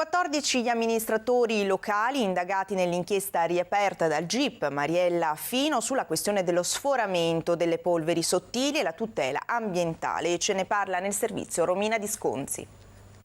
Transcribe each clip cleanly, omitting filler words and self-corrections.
14 gli amministratori locali indagati nell'inchiesta riaperta dal GIP Mariella Fino sulla questione dello sforamento delle polveri sottili e la tutela ambientale. Ce ne parla nel servizio Romina Disconzi.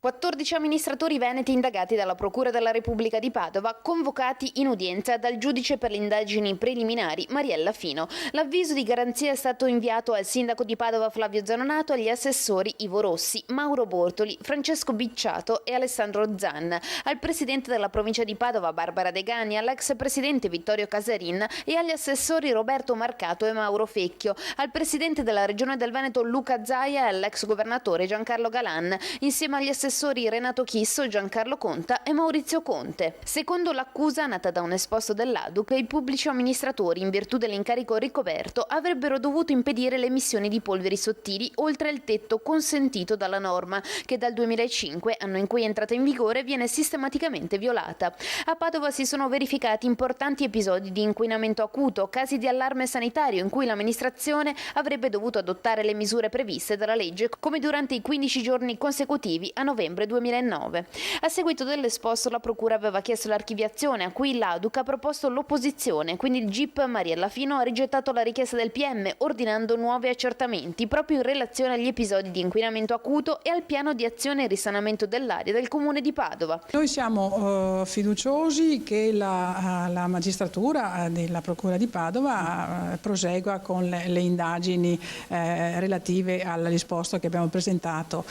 14 amministratori veneti indagati dalla Procura della Repubblica di Padova, convocati in udienza dal giudice per le indagini preliminari Mariella Fino. L'avviso di garanzia è stato inviato al sindaco di Padova Flavio Zanonato, agli assessori Ivo Rossi, Mauro Bortoli, Francesco Bicciato e Alessandro Zanna, al presidente della provincia di Padova Barbara Degani, all'ex presidente Vittorio Casarin e agli assessori Roberto Marcato e Mauro Fecchio, al presidente della regione del Veneto Luca Zaia e all'ex governatore Giancarlo Galan, insieme agli assessori Renato Chisso, Giancarlo Conta e Maurizio Conte. Secondo l'accusa nata da un esposto dell'ADUC, i pubblici amministratori, in virtù dell'incarico ricoperto, avrebbero dovuto impedire le emissioni di polveri sottili oltre il tetto consentito dalla norma, che dal 2005, anno in cui è entrata in vigore, viene sistematicamente violata. A Padova si sono verificati importanti episodi di inquinamento acuto, casi di allarme sanitario in cui l'amministrazione avrebbe dovuto adottare le misure previste dalla legge, come durante i 15 giorni consecutivi a novembre 2009. A seguito dell'esposto la Procura aveva chiesto l'archiviazione, a cui l'ADUC ha proposto l'opposizione, quindi il GIP Mariella Fino ha rigettato la richiesta del PM, ordinando nuovi accertamenti proprio in relazione agli episodi di inquinamento acuto e al piano di azione e risanamento dell'aria del Comune di Padova. Noi siamo fiduciosi che la magistratura della Procura di Padova prosegua con le indagini relative all'esposto che abbiamo presentato.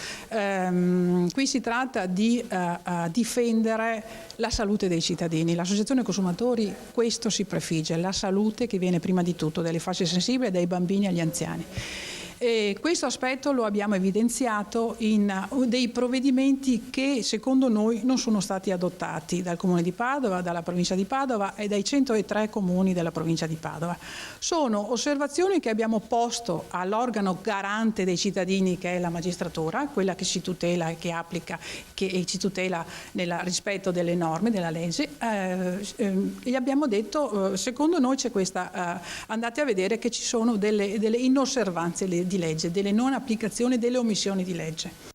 Qui si tratta di difendere la salute dei cittadini. L'Associazione Consumatori questo si prefigge, la salute che viene prima di tutto dalle fasce sensibili, dai bambini agli anziani. E questo aspetto lo abbiamo evidenziato in dei provvedimenti che secondo noi non sono stati adottati dal Comune di Padova, dalla provincia di Padova e dai 103 comuni della provincia di Padova. Sono osservazioni che abbiamo posto all'organo garante dei cittadini, che è la magistratura, quella che ci tutela e che applica, che ci tutela nel rispetto delle norme, della legge. Gli abbiamo detto, secondo noi c'è questa, andate a vedere che ci sono delle inosservanze di legge, delle non applicazioni, delle omissioni di legge.